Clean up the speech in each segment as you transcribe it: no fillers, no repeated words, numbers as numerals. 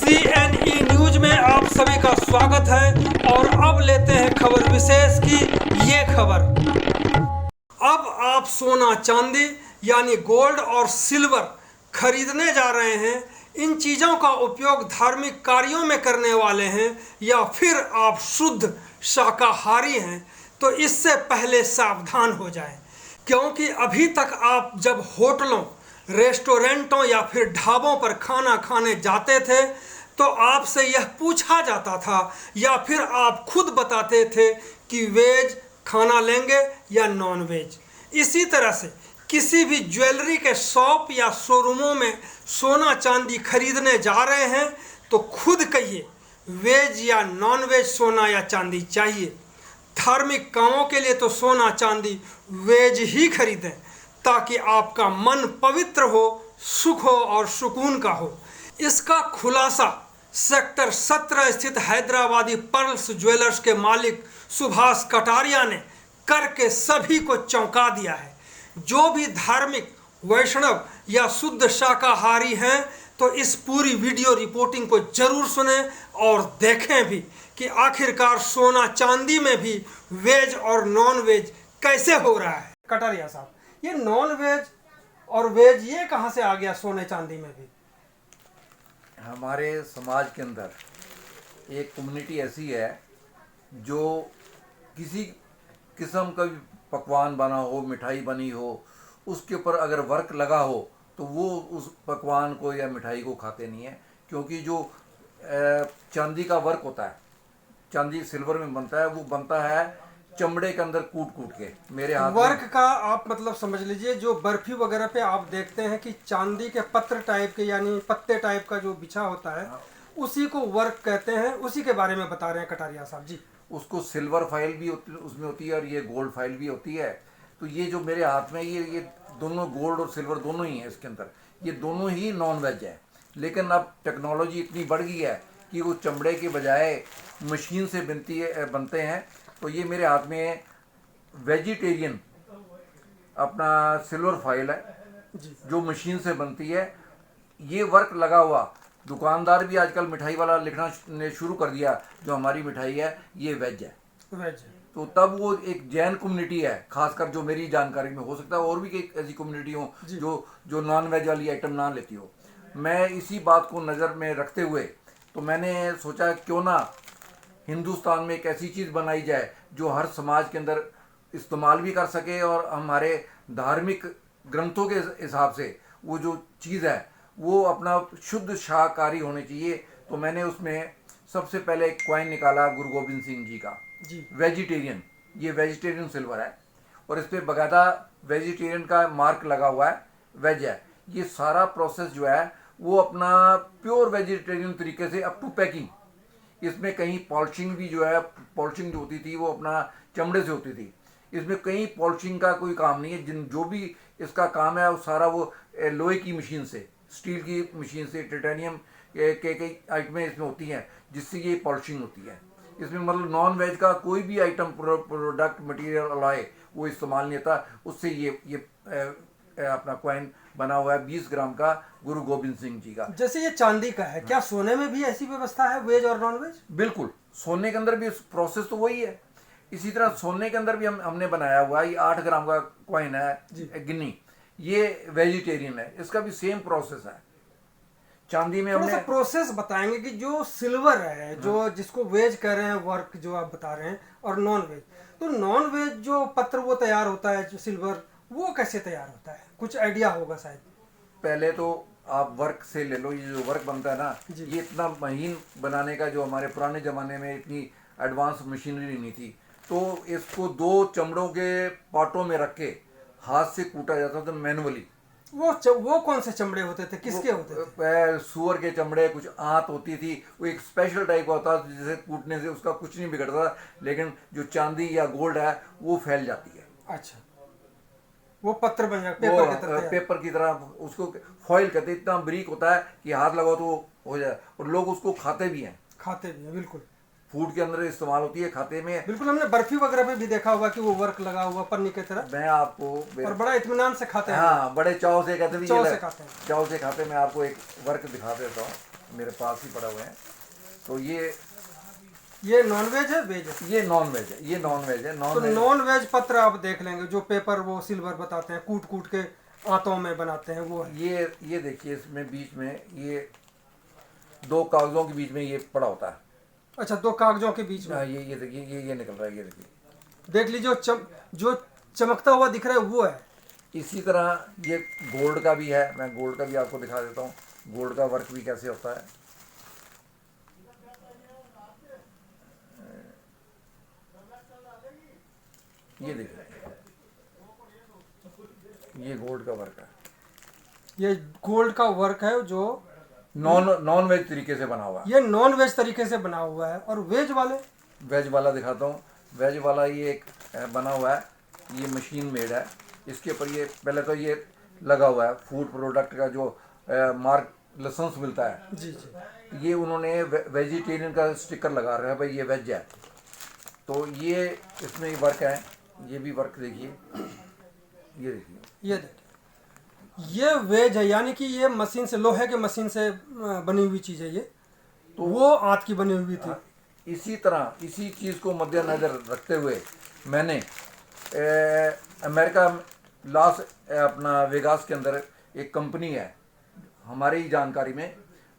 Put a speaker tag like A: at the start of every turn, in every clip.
A: CNE news में आप सभी का स्वागत है और अब लेते हैं खबर विशेष की ये खबर। अब आप सोना चांदी यानी गोल्ड और सिल्वर खरीदने जा रहे हैं। इन चीज़ों का उपयोग धार्मिक कार्यों में करने वाले हैं या फिर आप शुद्ध शाकाहारी हैं तो इससे पहले सावधान हो जाएं, क्योंकि अभी तक आप जब होटलों, रेस्टोरेंटों या फिर ढाबों पर खाना खाने जाते थे तो आपसे यह पूछा जाता था या फिर आप खुद बताते थे कि वेज खाना लेंगे या नॉन वेज। इसी तरह से किसी भी ज्वेलरी के शॉप या शोरूमों में सोना चांदी खरीदने जा रहे हैं तो खुद कहिए वेज या नॉन वेज सोना या चांदी चाहिए। धार्मिक कामों के लिए तो सोना चांदी वेज ही खरीदें ताकि आपका मन पवित्र हो, सुख हो और सुकून का हो। इसका खुलासा सेक्टर 17 स्थित हैदराबादी पर्ल्स ज्वेलर्स के मालिक सुभाष कटारिया ने करके सभी को चौंका दिया है। जो भी धार्मिक, वैष्णव या शुद्ध शाकाहारी हैं तो इस पूरी वीडियो रिपोर्टिंग को जरूर सुनें और देखें भी कि आखिरकार सोना चांदी में भी वेज और नॉन वेज कैसे हो रहा है। कटारिया साहब, ये नॉन वेज और वेज ये कहाँ से आ गया सोने चांदी में भी?
B: हमारे समाज के अंदर एक कम्युनिटी ऐसी है जो किसी किस्म का भी पकवान बना हो, मिठाई बनी हो, उसके ऊपर अगर वर्क लगा हो तो वो उस पकवान को या मिठाई को खाते नहीं है, क्योंकि जो चांदी का वर्क होता है, चांदी सिल्वर में बनता है, वो बनता है चमड़े के अंदर कूट कूट के। मेरे हाथ
A: वर्क का आप मतलब समझ लीजिए, जो बर्फी वगैरह पे आप देखते हैं कि चांदी के पत्र टाइप के यानी पत्ते टाइप का जो बिछा होता है, उसी को वर्क कहते हैं। उसी के बारे में बता रहे हैं कटारिया साहब जी।
B: उसको सिल्वर फाइल भी उसमें होती है और ये गोल्ड फाइल भी होती है। तो ये जो मेरे हाथ में ये दोनों गोल्ड और सिल्वर दोनों ही है इसके अंदर, ये दोनों ही नॉन वेज है। लेकिन अब टेक्नोलॉजी इतनी बढ़ गई है कि वो चमड़े के बजाय मशीन से बनते हैं। तो ये मेरे हाथ में वेजिटेरियन अपना सिल्वर फाइल है जो मशीन से बनती है। ये वर्क लगा हुआ दुकानदार भी आजकल मिठाई वाला लिखना ने शुरू कर दिया, जो हमारी मिठाई है ये वेज है। तो तब वो एक जैन कम्युनिटी है, खासकर जो मेरी जानकारी में, हो सकता है और भी ऐसी कम्युनिटी हो जो नॉन वेज वाली आइटम ना लेती हो। मैं इसी बात को नज़र में रखते हुए तो मैंने सोचा क्यों ना हिंदुस्तान में एक ऐसी चीज़ बनाई जाए जो हर समाज के अंदर इस्तेमाल भी कर सके और हमारे धार्मिक ग्रंथों के हिसाब से वो जो चीज़ है वो अपना शुद्ध शाकाहारी होनी चाहिए। तो मैंने उसमें सबसे पहले एक कॉइन निकाला गुरु गोबिंद सिंह जी का वेजिटेरियन। ये वेजिटेरियन सिल्वर है और इस पर बाकायदा वेजिटेरियन का मार्क लगा हुआ है, वेज है। ये सारा प्रोसेस जो है वो अपना प्योर वेजिटेरियन तरीके से अप टू पैकिंग। इसमें कहीं पॉलिशिंग भी जो है, पॉलिशिंग जो होती थी वो अपना चमड़े से होती थी। इसमें कहीं पॉलिशिंग का कोई काम नहीं है। जो भी इसका काम है वो सारा वो लोहे की मशीन से, स्टील की मशीन से, टाइटेनियम के कई आइटमें इसमें होती हैं जिससे ये पॉलिशिंग होती है। इसमें मतलब नॉन वेज का कोई भी आइटम प्रोडक्ट मटेरियल लाए वो इस्तेमाल नहीं होता। उससे ये अपना कॉइन बना हुआ है 20 ग्राम का गुरु गोबिंद सिंह जी का।
A: जैसे ये चांदी का है, क्या सोने में भी ऐसी व्यवस्था है, वेज और नॉन वेज?
B: बिल्कुल, सोने के अंदर भी प्रोसेस तो वही है। इसी तरह सोने के अंदर भी हमने बनाया हुआ है। ये 8 ग्राम का कॉइन है गिन्नी, ये वेजिटेरियन है, इसका भी सेम प्रोसेस है। चांदी में हमने
A: प्रोसेस बताएंगे कि जो सिल्वर है, जो जिसको वेज कह रहे हैं, वर्क जो आप बता रहे हैं, और नॉन वेज, तो नॉन वेज जो पत्र वो तैयार होता है, जो सिल्वर, वो कैसे तैयार होता है? कुछ आइडिया होगा शायद।
B: पहले तो आप वर्क से ले लो। ये जो वर्क बनता है ना, ये इतना महीन बनाने का, जो हमारे पुराने ज़माने में इतनी एडवांस मशीनरी नहीं थी, तो इसको 2 चमड़ों के पार्टों में रख के हाथ से कूटा जाता था मैनुअली।
A: वो कौन से चमड़े होते थे, किसके होते थे?
B: सूअर के चमड़े, कुछ आंत होती थी, वो एक स्पेशल टाइप का होता था जिसे कूटने से उसका कुछ नहीं बिगड़ता, लेकिन जो चांदी या गोल्ड है वो फैल जाती है।
A: अच्छा, वो पत्र बन जाता,
B: पेपर की तरह उसको फॉइल कहते हैं। इतना बारीक होता है कि हाथ लगाओ तो हो जाए, और लोग उसको खाते भी हैं।
A: बिल्कुल
B: फूड के अंदर इस्तेमाल होती है, खाते में।
A: बिल्कुल, हमने बर्फी वगैरह में भी देखा होगा कि वो वर्क लगा हुआ पन्नी की तरह।
B: मैं आपको
A: और बड़ा इत्मीनान से खाते हैं।
B: हाँ, बड़े चाव से कहते हैं,
A: चाव से खाते हैं।
B: चाव से खाते। मैं आपको एक वर्क दिखा देता हूँ। मेरे पास ही पड़ा हुए हैं। तो
A: ये नॉन वेज है वेज है?
B: ये नॉन वेज है, ये नॉन वेज है।
A: तो नॉन वेज पत्र आप देख लेंगे, जो पेपर वो सिल्वर बताते हैं, कूट कूट के आंतों में बनाते हैं, वो है।
B: ये देखिए, इसमें बीच में ये 2 कागजों के बीच में ये पड़ा होता है।
A: अच्छा, 2 कागजों के बीच में।
B: हाँ, ये देखिए, ये निकल रहा है, ये देखिए,
A: देख लीजिए, जो चमकता हुआ दिख रहा है वो है।
B: इसी तरह ये गोल्ड का भी है। मैं गोल्ड का भी आपको दिखा देता हूँ, गोल्ड का वर्क भी कैसे होता है। ये देखिए, ये गोल्ड का वर्क है।
A: ये गोल्ड का वर्क है जो
B: नॉन वेज तरीके से बना हुआ है।
A: ये नॉन वेज तरीके से बना हुआ है। और वेज वाले?
B: वेज वाला दिखाता हूँ। वेज वाला ये एक बना हुआ है, ये मशीन मेड है। इसके ऊपर ये पहले तो ये लगा हुआ है फूड प्रोडक्ट का जो मार्क लाइसेंस मिलता है।
A: जी जी।
B: ये उन्होंने वेजिटेरियन का स्टिकर लगा रहा है, भाई ये वेज है। तो ये इसमें ये वर्क है, ये भी वर्क देखिए, ये देखिए,
A: ये देखिए, ये वेज है, यानी कि ये मशीन से, लोहे के मशीन से बनी हुई चीज़ है ये। तो वो आंत की बनी हुई थी।
B: इसी तरह इसी चीज़ को मद्देनजर रखते हुए मैंने अमेरिका लास अपना वेगास के अंदर एक कंपनी है हमारी ही जानकारी में,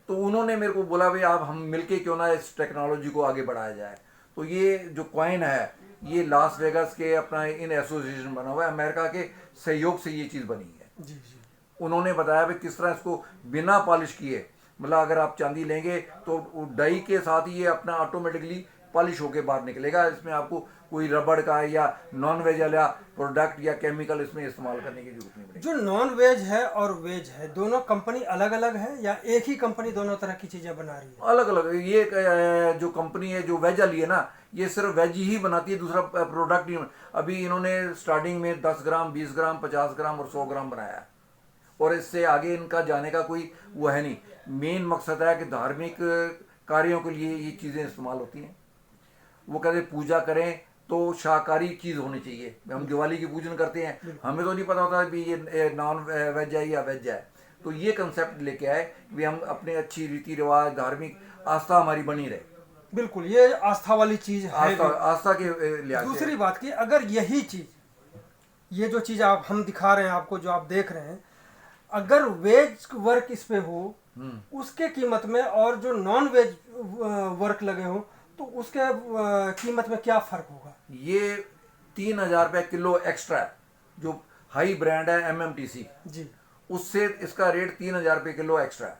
B: तो उन्होंने मेरे को बोला भाई आप हम मिलके क्यों ना इस टेक्नोलॉजी को आगे बढ़ाया जाए। तो ये जो कॉइन है ये लास वेगास के अपना इन एसोसिएशन बना हुआ है, अमेरिका के सहयोग से ये चीज़ बनी है।
A: जी जी।
B: उन्होंने बताया भाई किस तरह इसको बिना पॉलिश किए, मतलब अगर आप चांदी लेंगे तो डाई के साथ ही ये अपना ऑटोमेटिकली पॉलिश होके बाहर निकलेगा। इसमें आपको कोई रबड़ का या नॉन वेज वाला प्रोडक्ट या केमिकल इसमें इस्तेमाल करने की जरूरत नहीं पड़ेगी।
A: जो नॉन वेज है और वेज है, दोनों कंपनी अलग अलग है या एक ही कंपनी दोनों तरह की चीज़ें बना रही है?
B: अलग अलग। ये जो कंपनी है जो वेज वाली है ना, ये सिर्फ वेज ही बनाती है, दूसरा प्रोडक्ट नहीं। अभी इन्होंने स्टार्टिंग में 10 ग्राम, 20 ग्राम, 50 ग्राम और 100 ग्राम बनाया है, और इससे आगे इनका जाने का कोई वो है नहीं। मेन मकसद है कि धार्मिक कार्यों के लिए ये चीज़ें इस्तेमाल होती हैं। वो कहते पूजा करें तो शाकाहारी चीज़ होनी चाहिए। हम दिवाली की पूजन करते हैं, हमें तो नहीं पता होता कि ये नॉन वेज है या वेज है। तो ये कंसेप्ट लेके आए कि हम अपने अच्छी रीति रिवाज, धार्मिक आस्था हमारी बनी रहे।
A: बिल्कुल, ये आस्था वाली चीज़ है।
B: आस्था के लिहाज से।
A: दूसरी बात की, अगर यही चीज़, ये जो चीज़ आप हम दिखा रहे हैं आपको, जो आप देख रहे हैं, अगर वेज वर्क इस पे हो उसके कीमत में, और जो नॉन वेज वर्क लगे हो तो उसके कीमत में क्या फर्क होगा?
B: ये 3,000 रुपये किलो एक्स्ट्रा है। जो हाई ब्रांड है MMTC
A: जी,
B: उससे इसका रेट 3,000 रुपये किलो एक्स्ट्रा है।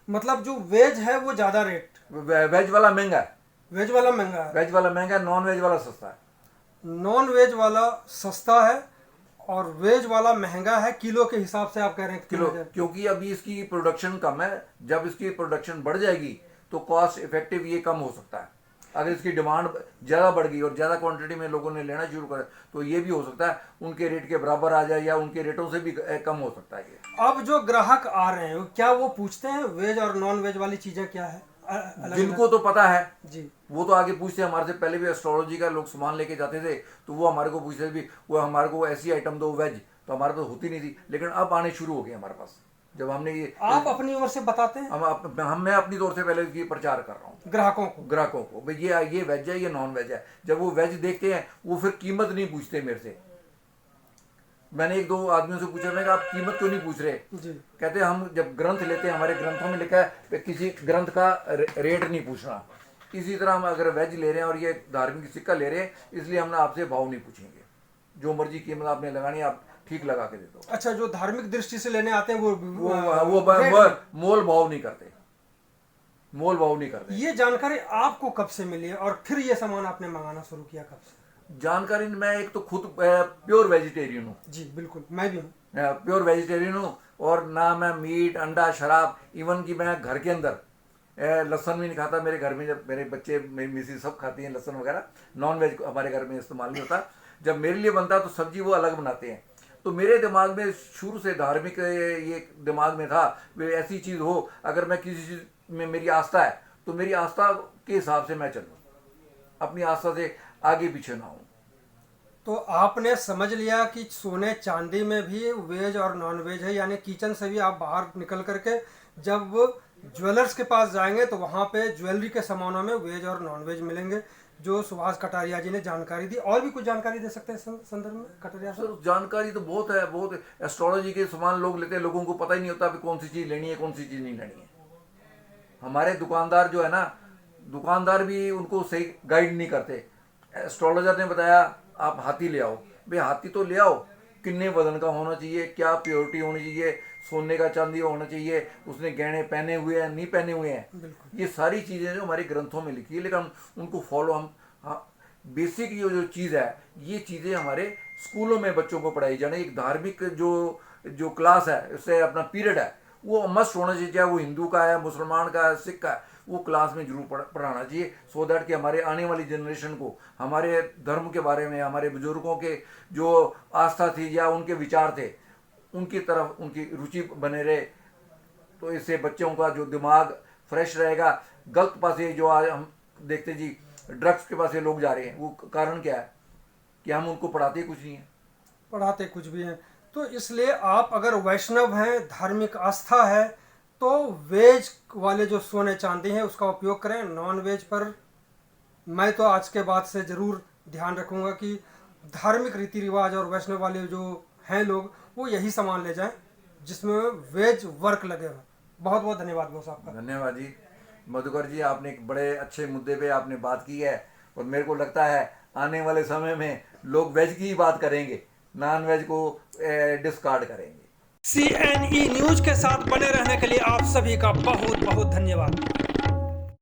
A: मतलब जो वेज है वो ज़्यादा रेट,
B: वेज वाला महंगा है।
A: वेज वाला महंगा है,
B: वेज वाला महंगा है, नॉन वेज वाला सस्ता है।
A: नॉन वेज वाला सस्ता है और वेज वाला महंगा है। किलो के हिसाब से आप कह रहे हैं
B: किलो, क्योंकि अभी इसकी प्रोडक्शन कम है। जब इसकी प्रोडक्शन बढ़ जाएगी तो कॉस्ट इफेक्टिव ये कम हो सकता है। अगर इसकी डिमांड ज़्यादा बढ़ गई और ज़्यादा क्वांटिटी में लोगों ने लेना शुरू कर, तो ये भी हो सकता है उनके रेट के बराबर आ जाए या उनके रेटों से भी कम हो सकता है ये।
A: अब जो ग्राहक आ रहे हैं क्या वो पूछते हैं वेज और नॉन वेज वाली चीज़ें क्या है?
B: जिनको तो पता है
A: जी,
B: वो तो आगे पूछते हैं। हमारे से पहले भी एस्ट्रोलॉजी का लोग सामान लेके जाते थे, तो वो हमारे को पूछते थे भी वो हमारे को ऐसी आइटम दो वेज, तो हमारे तो होती नहीं थी। लेकिन अब आने शुरू हो गए हमारे पास। जब हमने ये,
A: आप अपनी ओर से बताते हैं?
B: मैं अपनी तौर से पहले ये प्रचार कर रहा हूँ ग्राहकों को भाई ये वेज है, ये नॉन वेज है। जब वो वेज देखते हैं वो फिर कीमत नहीं पूछते मेरे से। मैंने 1-2 आदमियों से पूछा, मैं आप कीमत क्यों नहीं पूछ रहे?
A: जी।
B: कहते हम जब ग्रंथ लेते हैं, हमारे ग्रंथों में लिखा है किसी ग्रंथ का रेट नहीं पूछना। इसी तरह हम अगर वेज ले रहे हैं और ये धार्मिक सिक्का ले रहे हैं, इसलिए हम आपसे भाव नहीं पूछेंगे। जो मर्जी कीमत आपने लगानी आप ठीक लगा के दे दो।
A: अच्छा, जो धार्मिक दृष्टि से लेने आते हैं वो
B: मोल भाव नहीं करते, मोल भाव नहीं करते।
A: ये जानकारी आपको कब से मिली है और फिर ये सामान आपने मंगाना शुरू किया कब से?
B: जानकारी, मैं एक तो खुद प्योर वेजिटेरियन हूँ।
A: जी बिल्कुल, मैं भी हूँ
B: प्योर वेजिटेरियन हूँ। और ना मैं मीट, अंडा, शराब, इवन कि मैं घर के अंदर लहसुन भी नहीं खाता। मेरे घर में जब मेरे बच्चे, मेरी मिसेज सब खाती हैं लहसुन वगैरह। नॉन वेज हमारे घर में इस्तेमाल नहीं होता। जब मेरे लिए बनता तो सब्जी वो अलग बनाते हैं। तो मेरे दिमाग में शुरू से धार्मिक ये दिमाग में था वे ऐसी चीज़ हो, अगर मैं किसी चीज़ में मेरी आस्था है तो मेरी आस्था के हिसाब से मैं चलूँ, अपनी आस्था से आगे पीछे ना हूँ।
A: तो आपने समझ लिया कि सोने चांदी में भी वेज और नॉन वेज है, यानी किचन से भी आप बाहर निकल करके जब ज्वेलर्स के पास जाएंगे तो वहाँ पे ज्वेलरी के सामानों में वेज और नॉन वेज मिलेंगे, जो सुभाष कटारिया जी ने जानकारी दी। और भी कुछ जानकारी दे सकते हैं इस संदर्भ में कटारिया सर?
B: सर जानकारी तो बहुत है, बहुत एस्ट्रोलॉजी के सामान लोग लेते हैं, लोगों को पता ही नहीं होता कि कौन सी चीज़ लेनी है कौन सी चीज़ नहीं लेनी है। हमारे दुकानदार जो है ना, दुकानदार भी उनको सही गाइड नहीं करते। एस्ट्रोलॉजर ने बताया आप हाथी ले आओ, भाई हाथी तो ले आओ, कितने वजन का होना चाहिए, क्या प्योरिटी होनी चाहिए, सोने का चांदी होना चाहिए, उसने गहने पहने हुए हैं नहीं पहने हुए हैं, ये सारी चीज़ें जो हमारे ग्रंथों में लिखी है, लेकिन हम उनको फॉलो हम बेसिक ये जो चीज़ है, ये चीज़ें हमारे स्कूलों में बच्चों को पढ़ाई जाने। एक धार्मिक जो क्लास है, उससे अपना पीरियड है, वो मस्ट होना चाहिए, चाहे वो हिंदू का है, मुसलमान का है, सिख का है, वो क्लास में जरूर पढ़ाना चाहिए, सो दैट कि हमारे आने वाली जनरेशन को हमारे धर्म के बारे में, हमारे बुजुर्गों के जो आस्था थी या उनके विचार थे, उनकी तरफ उनकी रुचि बने रहे। तो इससे बच्चों का जो दिमाग फ्रेश रहेगा। गलत पासे जो आज हम देखते जी ड्रग्स के पासे लोग जा रहे हैं, वो कारण क्या है कि हम उनको पढ़ाते कुछ नहीं है।
A: पढ़ाते कुछ भी हैं। तो इसलिए आप अगर वैष्णव हैं, धार्मिक आस्था है, तो वेज वाले जो सोने चांदी हैं उसका उपयोग करें। नॉन वेज पर मैं तो आज के बाद से ज़रूर ध्यान रखूंगा कि धार्मिक रीति रिवाज और वैष्णव वाले जो हैं लोग, वो यही सामान ले जाएं जिसमें वेज वर्क लगे हुए। बहुत बहुत धन्यवाद बॉस आपका।
B: धन्यवाद जी मधुकर जी, आपने एक बड़े अच्छे मुद्दे पे आपने बात की है, और मेरे को लगता है आने वाले समय में लोग वेज की ही बात करेंगे, नॉन वेज को डिस्कार्ड करेंगे।
A: CNE न्यूज के साथ बने रहने के लिए आप सभी का बहुत बहुत धन्यवाद।